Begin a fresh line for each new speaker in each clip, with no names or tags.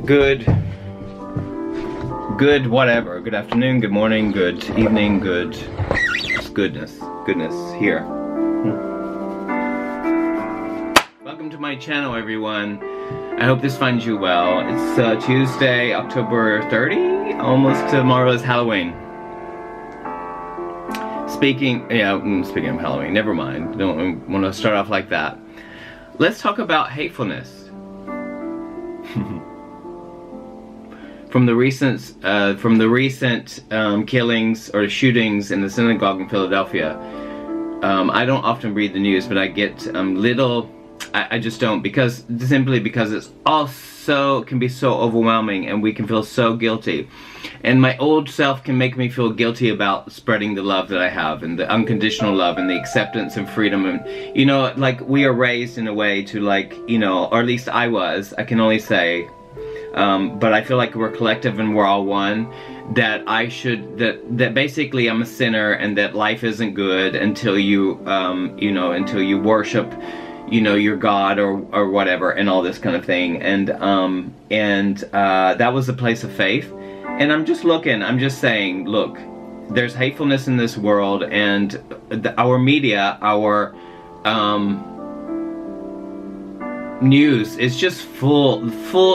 Good whatever. Good afternoon, good morning, good evening, good goodness here. Welcome to my channel, everyone. I hope this finds you well. It's Tuesday, October 30. Almost tomorrow is Halloween. Speaking of Halloween, never mind. Don't want to start off like that. Let's talk about hatefulness. From the recent killings or shootings in the synagogue in Philadelphia. I don't often read the news, but I get I just don't, simply because it's all can be so overwhelming, and we can feel so guilty. And my old self can make me feel guilty about spreading the love that I have, and the unconditional love, and the acceptance and freedom. And you know, like, we are raised in a way to, like, you know, or at least I can only say, but I feel like we're collective and we're all one, that that basically I'm a sinner, and that life isn't good until you, until you worship, your God or whatever, and all this kind of thing. And that was a place of faith. And I'm just saying, look, there's hatefulness in this world, and our media, our news is just full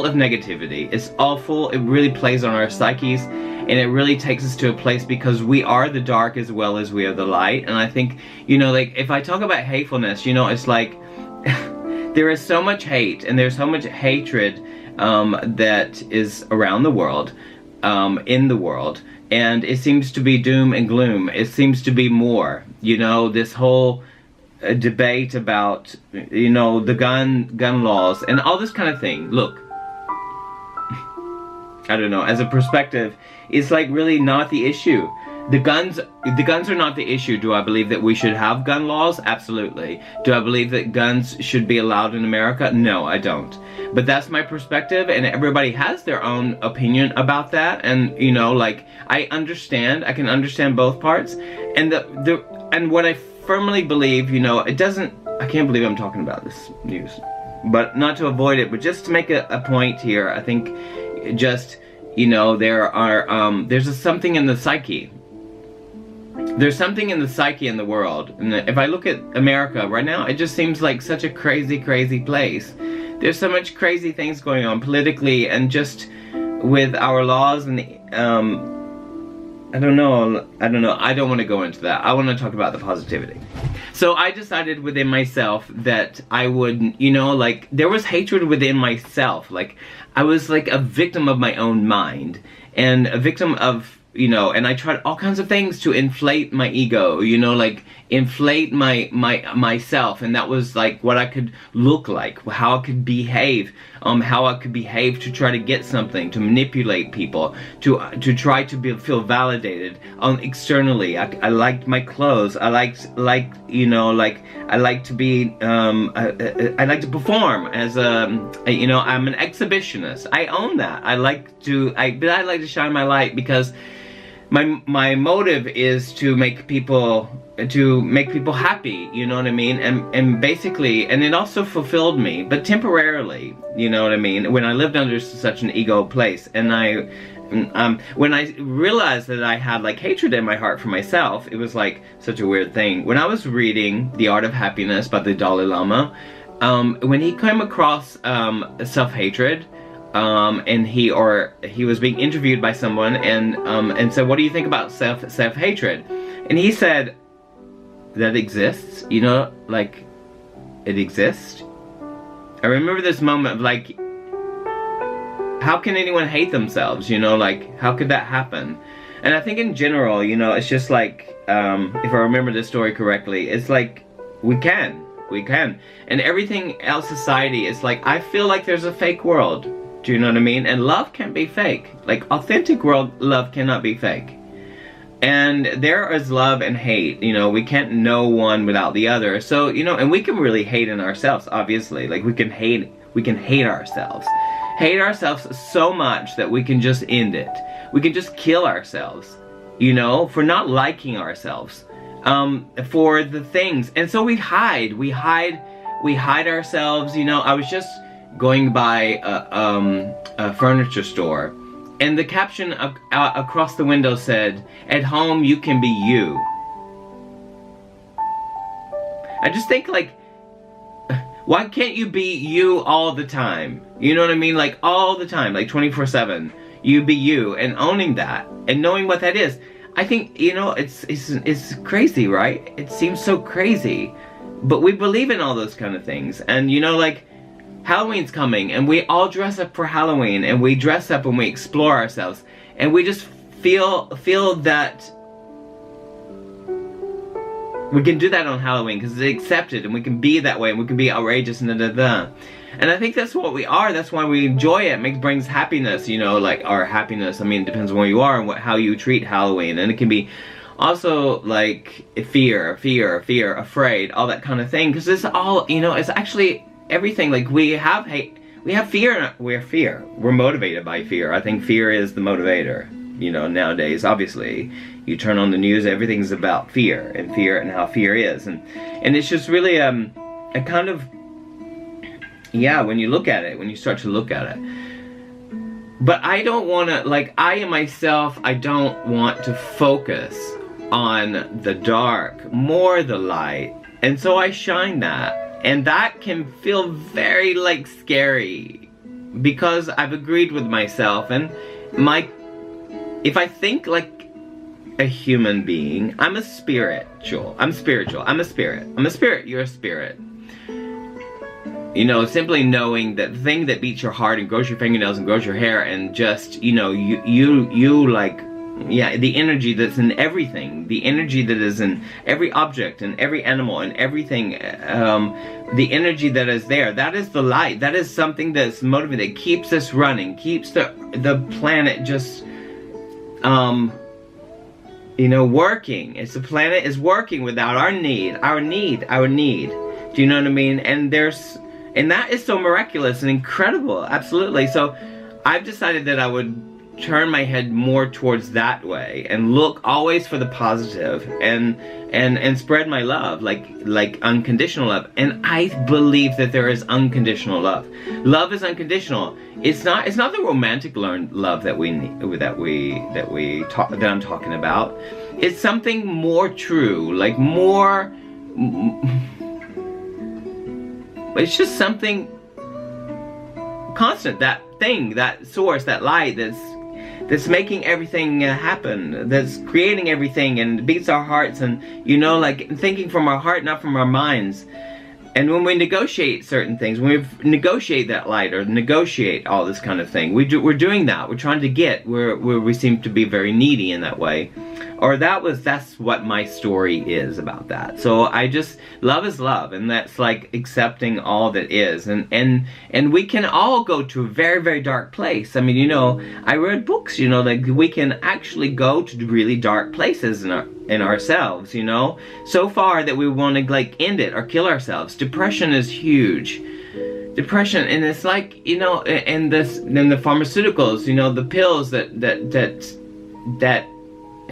of negativity. It's awful. It really plays on our psyches, and it really takes us to a place, because we are the dark as well as we are the light. And I think, like, if I talk about hatefulness, it's like there is so much hate, and there's so much hatred that is around the world, in the world, and it seems to be doom and gloom. It seems to be more, this whole debate about, the gun laws and all this kind of thing. Look, I don't know, as a perspective, it's like really not the issue. The guns are not the issue. Do I believe that we should have gun laws? Absolutely. Do I believe that guns should be allowed in America? No, I don't. But that's my perspective, and everybody has their own opinion about that. And like, I can understand both parts. And and what I firmly believe, I can't believe I'm talking about this news, but not to avoid it, but just to make a point here. I think just, there's something in the psyche. There's something in the psyche in the world. And if I look at America right now, it just seems like such a crazy, crazy place. There's so much crazy things going on politically, and just with our laws, and I don't know. I don't want to go into that. I want to talk about the positivity. So I decided within myself that I would, like, there was hatred within myself. Like, I was like a victim of my own mind, and a victim of, and I tried all kinds of things to inflate my ego, like inflate myself, and that was like what I could look like, how I could behave, to try to get something, to manipulate people, to try to feel validated externally. I liked my clothes. I like to be, I like to perform as I'm an exhibitionist. I own that. I like to shine my light, because my motive is to make people happy, you know what I mean? And basically, and it also fulfilled me, but temporarily, you know what I mean? When I lived under such an ego place, and when I realized that I had like hatred in my heart for myself, it was like such a weird thing. When I was reading The Art of Happiness by the Dalai Lama, when he came across self-hatred, and he was being interviewed by someone, and said, what do you think about self-hatred? And he said, that exists, like, it exists. I remember this moment of like, how can anyone hate themselves, like, how could that happen? And I think in general, it's just like, if I remember this story correctly, it's like, we can. And everything else, society, is like, I feel like there's a fake world. Do you know what I mean? And love can't be fake. Like, authentic love cannot be fake. And there is love and hate, we can't know one without the other. So, and we can really hate in ourselves, obviously. Like, we can hate ourselves. Hate ourselves so much that we can just end it. We can just kill ourselves, for not liking ourselves, for the things. And so we hide ourselves, I was just going by a furniture store, and the caption across the window said, "At home you can be you." I just think, like, why can't you be you all the time? You know what I mean? Like, all the time, like 24/7. You be you, and owning that, and knowing what that is. I think, you know, it's crazy, right? It seems so crazy. But we believe in all those kind of things. And, you know, like, Halloween's coming, and we all dress up for Halloween, and we dress up and we explore ourselves. And we just feel that we can do that on Halloween because it's accepted, and we can be that way, and we can be outrageous and da-da-da. And I think that's what we are. That's why we enjoy it. It brings happiness, you know, like, our happiness. I mean, it depends on where you are and how you treat Halloween. And it can be also, like, fear, afraid, all that kind of thing. Because it's all, you know, it's actually everything. Like, we have hate, we have fear, we're motivated by fear. I think fear is the motivator, you know, nowadays. Obviously, you turn on the news, everything's about fear and how fear is. And it's just really, a kind of, yeah, when you look at it, when you start to look at it. But I don't want to, like, I myself, I don't want to focus on the dark, more the light. And so I shine that. And that can feel very, like, scary. Because I've agreed with myself. And if I think like a human being, I'm spiritual, I'm a spirit. I'm a spirit, you're a spirit. You know, simply knowing that the thing that beats your heart and grows your fingernails and grows your hair and just, you know, you like, yeah, the energy that's in everything, the energy that is in every object and every animal and everything, the energy that is there, that is the light. That is something that's motivating, that keeps us running, keeps the planet just, you know, working. It's the planet is working without our need. Do you know what I mean? And that is so miraculous and incredible, absolutely. So I've decided that I would turn my head more towards that way and look always for the positive and spread my love, like unconditional love. And I believe that there is unconditional love. Love is unconditional. It's not the romantic love that I'm talking about. It's something more true, like more. It's just something constant, that thing, that source, that light that's making everything happen, that's creating everything and beats our hearts, and, you know, like, thinking from our heart, not from our minds. And when we negotiate certain things, when we negotiate that light or negotiate all this kind of thing, we're doing that. We're trying to get where we seem to be very needy in that way. Or that's what my story is about that. So love is love, and that's like accepting all that is. And we can all go to a very, very dark place. I mean, you know, I read books, you know, like, we can actually go to really dark places in ourselves, you know, so far that we want to, like, end it or kill ourselves. Depression is huge. Depression, and it's like, you know, and then the pharmaceuticals, you know, the pills that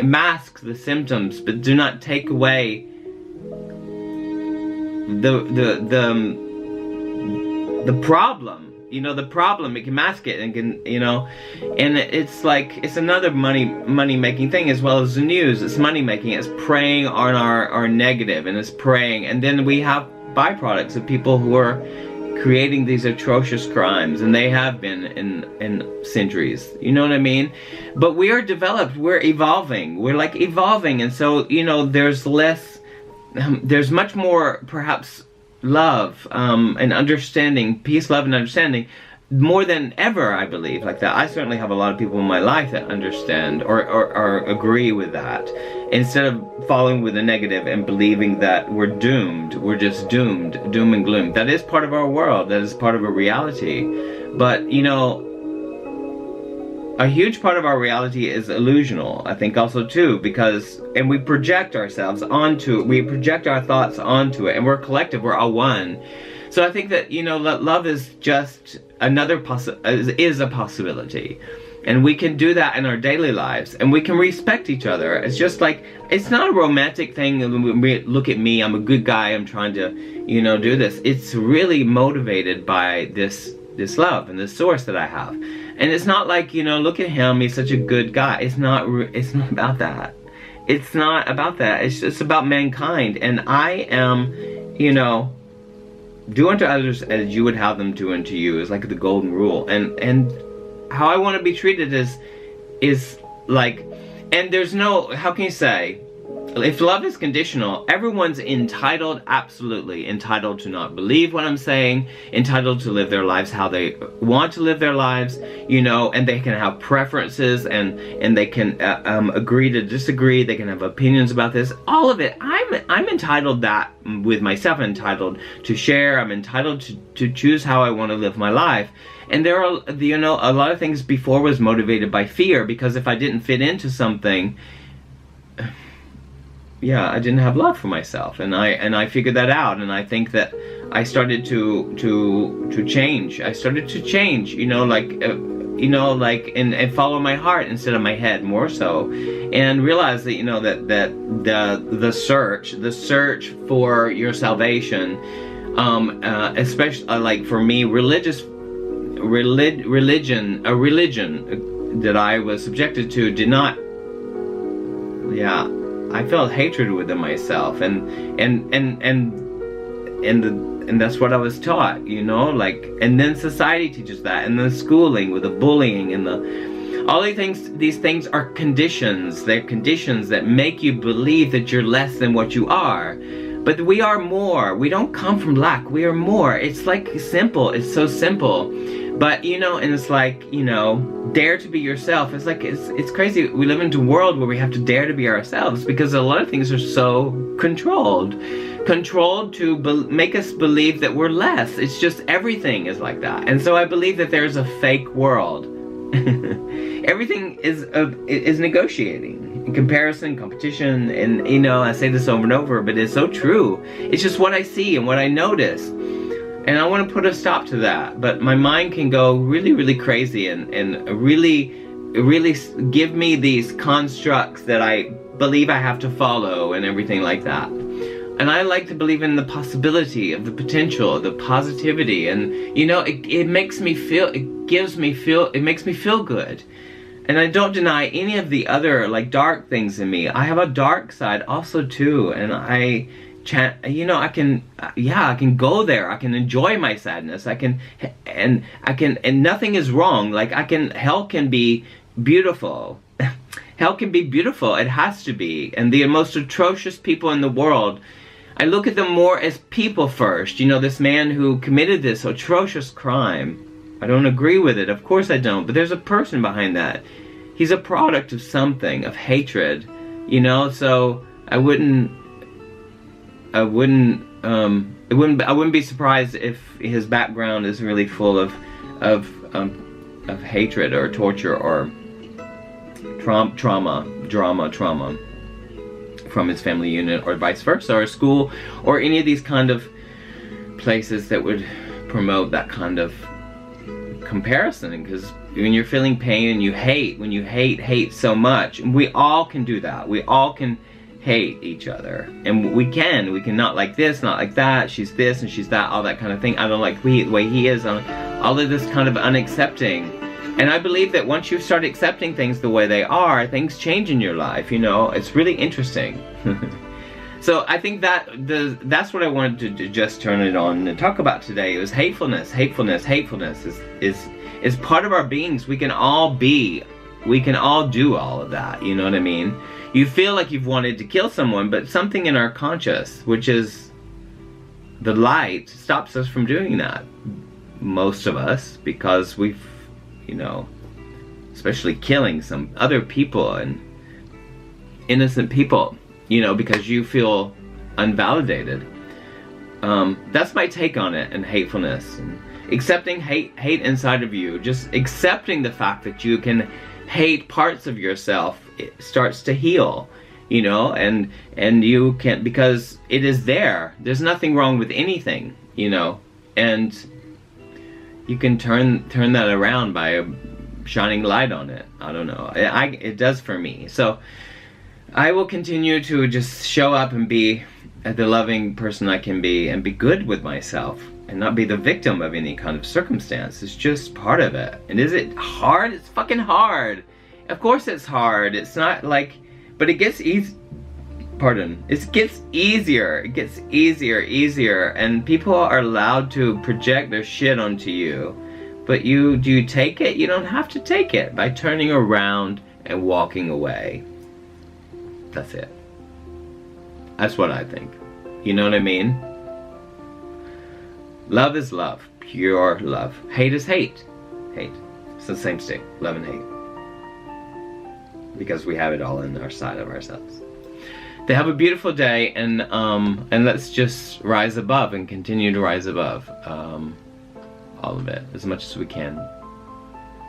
mask the symptoms but do not take away the problem. You know, the problem, it can mask it and can, you know, and it's like, it's another money making thing, as well as the news. It's money making. It's preying on our negative, and it's preying, and then we have byproducts of people who are creating these atrocious crimes, and they have been in centuries. You know what I mean? But we are developed. We're evolving. We're like evolving, and so, you know, there's less. There's much more, perhaps, love and understanding, peace, love, and understanding, more than ever, I believe, like that. I certainly have a lot of people in my life that understand or agree with that, instead of following with the negative and believing that we're doomed. We're just doomed, doom and gloom. That is part of our world. That is part of a reality. But, you know, a huge part of our reality is illusional, I think, also too, and we project ourselves onto it, we project our thoughts onto it, and we're collective, we're all one. So I think that, you know, love is just another is a possibility. And we can do that in our daily lives, and we can respect each other. It's just like, it's not a romantic thing. Look at me, I'm a good guy, I'm trying to, you know, do this. It's really motivated by this this love and this source that I have. And it's not like, you know, look at him, he's such a good guy. It's not about that. It's not about that. It's just about mankind. And I am, you know, do unto others as you would have them do unto you is like the golden rule. And how I want to be treated is like, and there's no, how can you say, if love is conditional, everyone's entitled, absolutely entitled to not believe what I'm saying, entitled to live their lives how they want to live their lives, you know, and they can have preferences, and they can agree to disagree, they can have opinions about this, all of it. I'm entitled that with myself, I'm entitled to share, I'm entitled to choose how I want to live my life. And there are, you know, a lot of things before was motivated by fear, because if I didn't fit into something, yeah, I didn't have love for myself, and I figured that out, and I think that I started to change. I started to change, you know, like and follow my heart instead of my head more so, and realize that, you know, that the search for your salvation, especially like for me, a religion that I was subjected to did not, yeah, I felt hatred within myself, and that's what I was taught, you know, like, and then society teaches that, and then schooling with the bullying and all these things are conditions. They're conditions that make you believe that you're less than what you are. But we are more. We don't come from lack. We are more. It's like simple. It's so simple. But, you know, and it's like, you know, dare to be yourself. It's like, it's crazy. We live into a world where we have to dare to be ourselves, because a lot of things are so controlled. Controlled to make us believe that we're less. It's just, everything is like that. And so I believe that there's a fake world. Everything is negotiating, comparison, competition, and, you know, I say this over and over, but it's so true. It's just what I see and what I notice. And I want to put a stop to that, but my mind can go really, really crazy and really give me these constructs that I believe I have to follow and everything like that. And I like to believe in the possibility of the potential, the positivity, and, you know, it makes me feel, it makes me feel good. And I don't deny any of the other, like, dark things in me. I have a dark side also too, and you know, I can go there. I can enjoy my sadness. And nothing is wrong. Like, hell can be beautiful. Hell can be beautiful. It has to be. And the most atrocious people in the world, I look at them more as people first. You know, this man who committed this atrocious crime, I don't agree with it. Of course I don't. But there's a person behind that. He's a product of something, of hatred. You know, so I wouldn't be surprised if his background is really full of hatred or torture or trauma from his family unit, or vice versa, or school, or any of these kind of places that would promote that kind of comparison. Because when you're feeling pain and you hate, when you hate so much, and we all can do that. We all can hate each other, and we can not like this, not like that, she's this and she's that, all that kind of thing. I don't like the way he is, all of this kind of unaccepting. And I believe that once you start accepting things the way they are, things change in your life, you know. It's really interesting. So I think that's what I wanted to just turn it on and talk about today. It was hatefulness. Hatefulness is part of our beings. We can all do all of that, you know what I mean? You feel like you've wanted to kill someone, but something in our conscious, which is the light, stops us from doing that. Most of us, because we've, you know, especially killing some other people and innocent people, you know, because you feel unvalidated. That's my take on it, and hatefulness. And accepting hate inside of you, just accepting the fact that you can hate parts of yourself, it starts to heal, you know, and you can't, because it is there. There's nothing wrong with anything, you know, and you can turn that around by shining light on it. I don't know. It does for me. So I will continue to just show up and be the loving person I can be, and be good with myself, and not be the victim of any kind of circumstance. It's just part of it. And is it hard? It's fucking hard. Of course it's hard. It's not like, but it gets easy. Pardon. It gets easier. It gets easier, and people are allowed to project their shit onto you. But do you take it? You don't have to take it by turning around and walking away. That's it. That's what I think. You know what I mean? Love is love. Pure love. Hate is hate. Hate. It's the same stick. Love and hate. Because we have it all in our side of ourselves. They have a beautiful day, and let's just rise above and continue to rise above all of it as much as we can.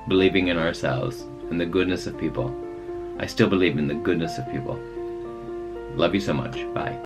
Believing in ourselves and the goodness of people. I still believe in the goodness of people. Love you so much. Bye.